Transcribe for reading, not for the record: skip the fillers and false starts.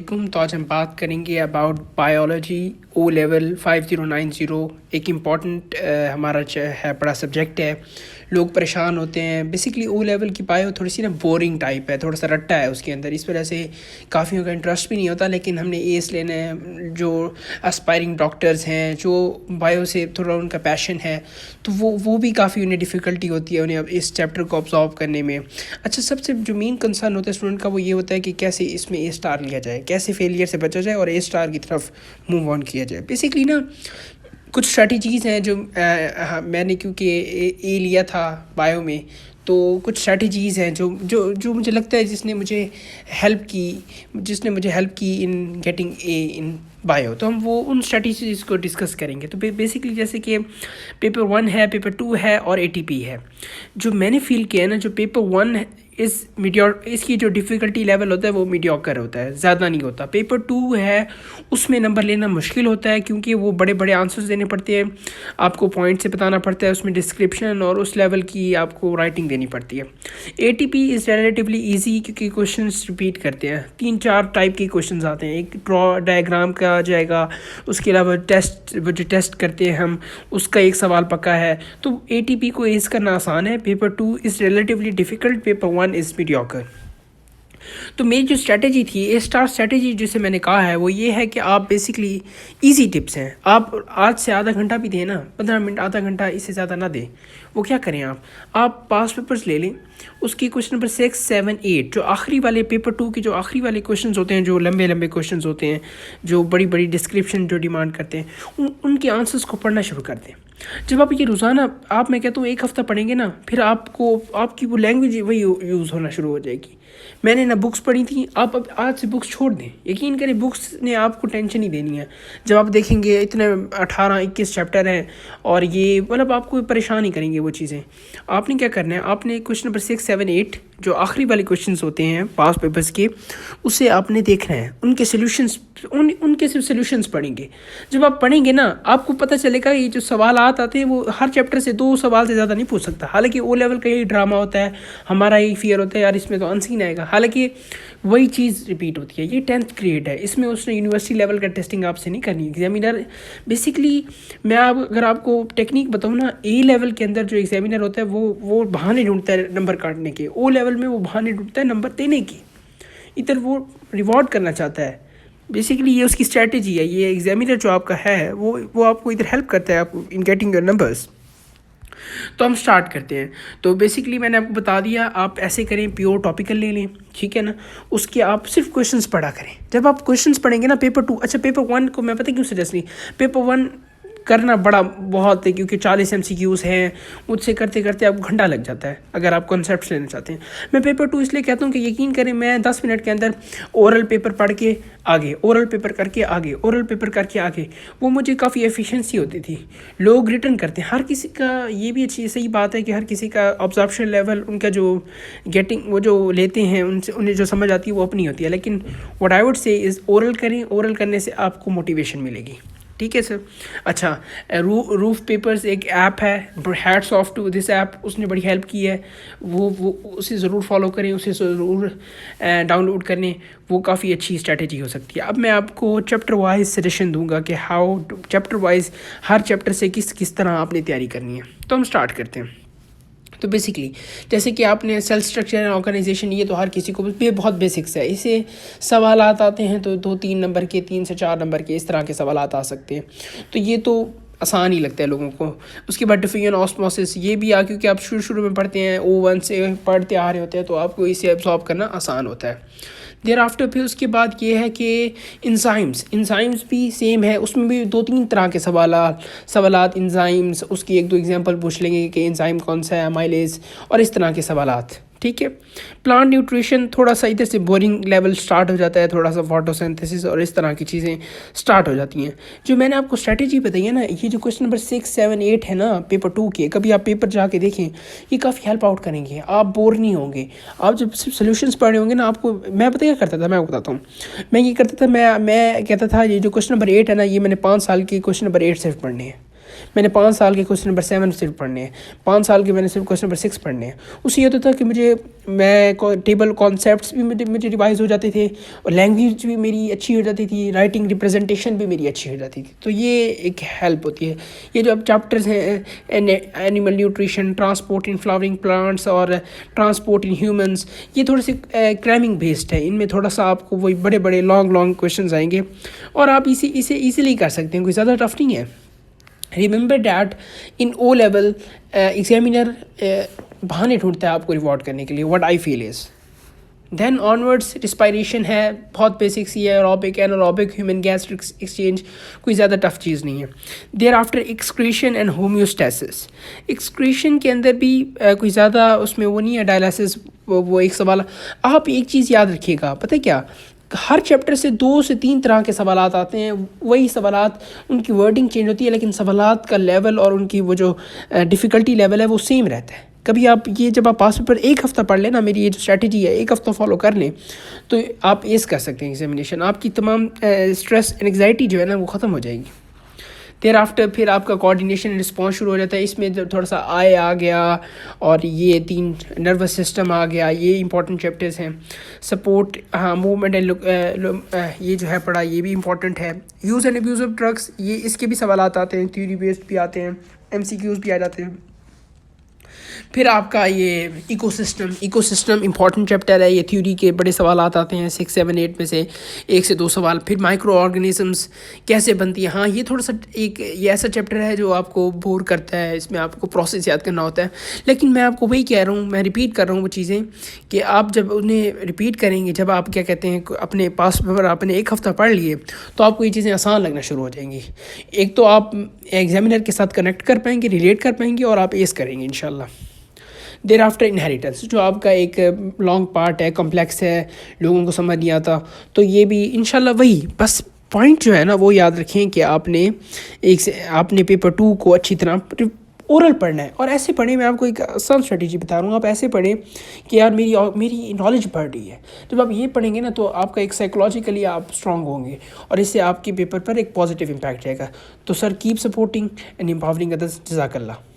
तो आज हम बात करेंगे अबाउट बायोलॉजी ओ लेवल 5090। एक इम्पॉर्टेंट हमारा है, बड़ा सब्जेक्ट है। लोग परेशान होते हैं। बेसिकली ओ लेवल की बायो थोड़ी सी ना बोरिंग टाइप है, थोड़ा सा रट्टा है उसके अंदर, इस वजह से काफ़ियों का इंटरेस्ट भी नहीं होता। लेकिन हमने एस लेना है, जो एस्पायरिंग डॉक्टर्स हैं, जो बायो से थोड़ा उनका पैशन है, तो वो भी काफ़ी उन्हें डिफ़िकल्टी होती है उन्हें अब इस चैप्टर को ऑब्जॉर्व करने में। अच्छा, सबसे जो मेन कंसर्न होता है स्टूडेंट का वो ये होता है कि कैसे इसमें ए स्टार लिया जाए, कैसे फेलियर से बचा जाए और ए स्टार की तरफ मूव ऑन किया जाए। बेसिकली ना कुछ स्ट्रैटेजीज़ हैं जो मैंने, क्योंकि ए लिया था बायो में, तो कुछ स्ट्रैटेजीज़ हैं जो जो जो मुझे लगता है जिसने मुझे हेल्प की in getting a in bio. तो हम वो उन स्ट्रैटेजीज़ को डिस्कस करेंगे। तो बेसिकली जैसे कि पेपर 1 है, पेपर 2 है और ATP है। जो मैंने फील किया है ना, जो पेपर 1 इसकी जो डिफ़िकल्टी लेवल होता है वो मीडियोकर होता है, ज़्यादा नहीं होता। पेपर 2 है, उसमें नंबर लेना मुश्किल होता है क्योंकि वो बड़े बड़े आंसर्स देने पड़ते हैं, आपको पॉइंट से बताना पड़ता है, उसमें डिस्क्रिप्शन और उस लेवल की आपको राइटिंग देनी पड़ती है। ATP इज़ रिलेटिवली ईजी क्योंकि क्वेश्चंस रिपीट करते हैं, 3-4 टाइप के क्वेश्चंस आते हैं। एक ड्रॉ डायग्राम का आ जाएगा, उसके अलावा वो जो टेस्ट करते हैं हम, उसका एक सवाल पक्का है। तो ATP को एज करना आसान है। Paper 2 is relatively difficult, paper 1 is mediocre. तो मेरी जो स्ट्रैटेजी थी, ए स्टार स्ट्रैटेजी जिसे मैंने कहा है, वो ये है कि आप बेसिकली इजी टिप्स हैं। आप आज से आधा घंटा भी दें ना, 15 मिनट, आधा घंटा, इससे ज़्यादा ना दें। वो क्या करें, आप पास पेपर्स ले लें, उसकी क्वेश्चन नंबर 6, 7, 8 जो आखिरी वाले पेपर 2 के जो आखिरी वाले क्वेश्चंस होते हैं, जो लंबे लंबे क्वेश्चंस होते हैं, जो बड़ी बड़ी डिस्क्रिप्शन जो डिमांड करते हैं, उनके आंसर्स को पढ़ना शुरू कर दें। जब आप ये रोज़ाना, मैं कहता हूँ 1 हफ़्ता पढ़ेंगे ना, फिर आपकी वो लैंग्वेज वही यूज़ होना शुरू हो जाएगी। मैंने ना बुक्स पढ़ी थी, आप अब आज से बुक्स छोड़ दें। यकीन करें, बुक्स ने आपको टेंशन ही देनी है। जब आप देखेंगे इतने 18-21 चैप्टर हैं और ये मतलब आपको परेशान ही करेंगे वो चीज़ें। आपने क्या करना है, आपने क्वेश्चन नंबर 6, 7, 8 जो आखिरी वाले क्वेश्चंस होते हैं पास पेपर्स के, उसे आपने देखना है, उनके सिर्फ सोल्यूशंस पढ़ेंगे। जब आप पढ़ेंगे ना, आपको पता चलेगा ये जो सवाल आते हैं वो हर चैप्टर से 2 सवाल से ज़्यादा नहीं पूछ सकता। हालांकि ओ लेवल का यही ड्रामा होता है, हमारा यही फियर होता है यार इसमें तो अनसीन आएगा। हालांकि वही चीज़ रिपीट होती है। ये 10th ग्रेड है, इसमें उसने यूनिवर्सिटी लेवल का टेस्टिंग आपसे नहीं करनी। एग्जामिनर बेसिकली, मैं अगर आपको टेक्निक बताऊँ ना, ए लेवल के अंदर जो एग्जामिनर होता है वो बहाने ढूंढता है नंबर काटने के, ओ लेवल में वो बहाने ढूंढता है नंबर देने की। इधर वो रिवॉर्ड करना चाहता है। बेसिकली ये उसकी स्ट्रैटेजी है। ये एग्जामिनर जो आपका है वो आपको इधर हेल्प करता है आपको इन गेटिंग योर नंबर्स। तो हम स्टार्ट करते हैं। तो बेसिकली मैंने आपको बता दिया, आप ऐसे करें, प्योर टॉपिकल ले लें, ठीक है ना। उसके आप सिर्फ क्वेश्चंस पढ़ा करें। जब आप क्वेश्चंस पढ़ेंगे ना पेपर 2, अच्छा पेपर 1 को मैं पता क्यों सजेस्ट नहीं, पेपर 1 करना बहुत है क्योंकि 40 MCQs हैं, मुझसे करते करते आपको घंटा लग जाता है अगर आप कॉन्सेप्ट्स लेना चाहते हैं। मैं पेपर 2 इसलिए कहता हूँ कि यकीन करें, मैं 10 मिनट के अंदर ओरल पेपर पढ़ के आगे, ओरल पेपर करके आगे, ओरल पेपर करके आगे, वो मुझे काफ़ी एफिशिएंसी होती थी। लोग रिटर्न करते हैं, हर किसी का ये भी अच्छी सही बात है कि हर किसी का ऑब्जर्वेशन लेवल, उनका जो वो जो लेते हैं उनसे उन्हें जो समझ आती है वो अपनी होती है। लेकिन what I would say is oral करें, ओरल करने से आपको मोटिवेशन मिलेगी, ठीक है सर। अच्छा, रूफ पेपर्स एक ऐप है, hats off to this app, उसने बड़ी हेल्प की है। वो उसे ज़रूर फॉलो करें, उसे ज़रूर डाउनलोड करें, वो काफ़ी अच्छी स्ट्रैटेजी हो सकती है। अब मैं आपको चैप्टर वाइज सजेशन दूंगा कि how chapter wise her chapter से किस तरह आपने तैयारी करनी है। तो हम स्टार्ट करते हैं। तो बेसिकली जैसे कि आपने सेल स्ट्रक्चर एंड ऑर्गेनाइजेशन, ये तो हर किसी को ये बहुत बेसिक्स है। इसे सवाल आते हैं तो 2-3 नंबर के, 3 से 4 नंबर के, इस तरह के सवाल आ सकते हैं। तो ये तो आसान ही लगता है लोगों को। उसके बाद डिफिजन ऑस्मोसिस, ये भी क्योंकि आप शुरू में पढ़ते हैं, O1 से पढ़ते आ रहे होते हैं, तो आपको इसे एब्जॉर्ब करना आसान होता है। देयर आफ्टर फिर उसके बाद ये है कि इंजाइम्स भी सेम है, उसमें भी 2-3 तरह के सवालात इंजाइम्स, उसकी 1-2 एग्जांपल पूछ लेंगे कि इंजाइम कौन सा है, माइलेज और इस तरह के सवालात, ठीक है। प्लांट न्यूट्रिशन थोड़ा सा इधर से बोरिंग लेवल स्टार्ट हो जाता है, थोड़ा सा फोटोसिंथेसिस और इस तरह की चीज़ें स्टार्ट हो जाती हैं। जो मैंने आपको स्ट्रैटेजी बताई है ना, ये जो क्वेश्चन नंबर 6, 7, 8 है ना पेपर 2 के, कभी आप पेपर जाके देखें, ये काफ़ी हेल्प आउट करेंगे, आप बोर नहीं होंगे। आप जब सिर्फ सोल्यूशंस पढ़े होंगे ना, आपको, मैं पता क्या करता था, मैं आपको बताता हूँ। मैं ये करता था, मैं कहता था ये जो क्वेश्चन नंबर 8 है ना, ये मैंने 5 साल के क्वेश्चन नंबर 8 सिर्फ पढ़ने हैं। میں نے 5 سال کے کوشچن نمبر 7 صرف پڑھنے ہیں، 5 سال کے میں نے صرف کوشچن نمبر 6 پڑھنے ہیں. اس سے یہ ہوتا تھا کہ میں ٹیبل کانسیپٹس بھی مجھے ریوائز ہو جاتے تھے، اور لینگویج بھی میری اچھی ہو جاتی تھی، رائٹنگ ریپریزنٹیشن بھی میری اچھی ہو جاتی تھی. تو یہ ایک ہیلپ ہوتی ہے. یہ جو اب چیپٹرز ہیں اینیمل نیوٹریشن، ٹرانسپورٹ ان فلاورنگ پلانٹس اور ٹرانسپورٹ ان ہیومنس، یہ تھوڑے سے کرائمنگ بیسڈ ہے. ان میں تھوڑا سا آپ کو وہی بڑے بڑے لانگ کویشچنز آئیں گے، اور آپ اسے ایزیلی کر سکتے ہیں، کوئی زیادہ ٹف نہیں ہے. Remember that in O level examiner بہانے ڈھونڈتا ہے آپ کو ریوارڈ کرنے کے لیے. What I feel is then onwards respiration ہے، بہت بیسکس یہ ہے، aerobic anaerobic human gas exchange, کوئی زیادہ ٹف چیز نہیں ہے. Thereafter excretion and homeostasis, excretion کے اندر بھی کوئی زیادہ اس میں وہ نہیں ہے ڈائلسس. وہ ایک سوال آپ ایک چیز یاد رکھیے گا، پتہ کیا، ہر چیپٹر سے 2 سے 3 طرح کے سوالات آتے ہیں. وہی سوالات، ان کی ورڈنگ چینج ہوتی ہے، لیکن سوالات کا لیول اور ان کی وہ جو ڈیفیکلٹی لیول ہے وہ سیم رہتا ہے. کبھی آپ یہ جب آپ پاس پیپر 1 ہفتہ پڑھ لیں نا، میری یہ جو اسٹریٹجی ہے 1 ہفتہ فالو کر لیں، تو آپ ایس کر سکتے ہیں ایگزامینیشن. آپ کی تمام اسٹریس اینڈ انگزائٹی جو ہے نا وہ ختم ہو جائے گی. دیر آفٹر پھر آپ کا کوآرڈینیشن رسپانس شروع ہو جاتا ہے. اس میں تھوڑا سا آ گیا، اور یہ 3 نروس سسٹم آ گیا. یہ امپورٹنٹ چیپٹرز ہیں. سپورٹ، ہاں، موومنٹ اینڈ یہ جو ہے پڑھا، یہ بھی امپورٹنٹ ہے. Use and abuse of drugs, یہ اس کے بھی سوالات آتے ہیں، تھیوری بیسڈ بھی آتے ہیں، MCQs بھی آ جاتے ہیں. پھر آپ کا یہ ایکو سسٹم امپورٹنٹ چیپٹر ہے. یہ تھیوری کے بڑے سوالات آتے ہیں 6 7 8 میں سے 1 سے 2 سوال. پھر مائکرو آرگنزمس کیسے بنتی ہیں. ہاں، یہ تھوڑا سا یہ ایسا چیپٹر ہے جو آپ کو بور کرتا ہے، اس میں آپ کو پروسیس یاد کرنا ہوتا ہے. لیکن میں آپ کو وہی کہہ رہا ہوں، میں ریپیٹ کر رہا ہوں وہ چیزیں، کہ آپ جب انہیں ریپیٹ کریں گے، جب آپ کیا کہتے ہیں اپنے پاس پیپر آپ نے 1 ہفتہ پڑھ لیے، تو آپ کو یہ چیزیں آسان لگنا شروع ہو جائیں گی. ایک تو آپ ایگزامینر کے ساتھ کنیکٹ کر پائیں گے، ریلیٹ کر پائیں گے، اور آپ ایس کریں گے انشاءاللہ. دیر آفٹر انہیریٹنس، جو آپ کا ایک لانگ پارٹ ہے، کمپلیکس ہے، لوگوں کو سمجھ نہیں آتا، تو یہ بھی انشاءاللہ وہی بس پوائنٹ جو ہے نا وہ یاد رکھیں کہ آپ نے پیپر 2 کو اچھی طرح اورل پڑھنا ہے. اور ایسے پڑھیں، میں آپ کو ایک آسان اسٹریٹجی بتا رہا ہوں. آپ ایسے پڑھیں کہ یار میری نالج بڑھ رہی ہے. جب آپ یہ پڑھیں گے نا تو آپ کا ایک سائیکولوجیکلی آپ اسٹرانگ ہوں گے، اور اس سے آپ کے پیپر پر ایک پازیٹیو امپیکٹ رہے گا. تو سر، کیپ سپورٹنگ اینڈ امپاورنگ ادرس. جزاک اللہ.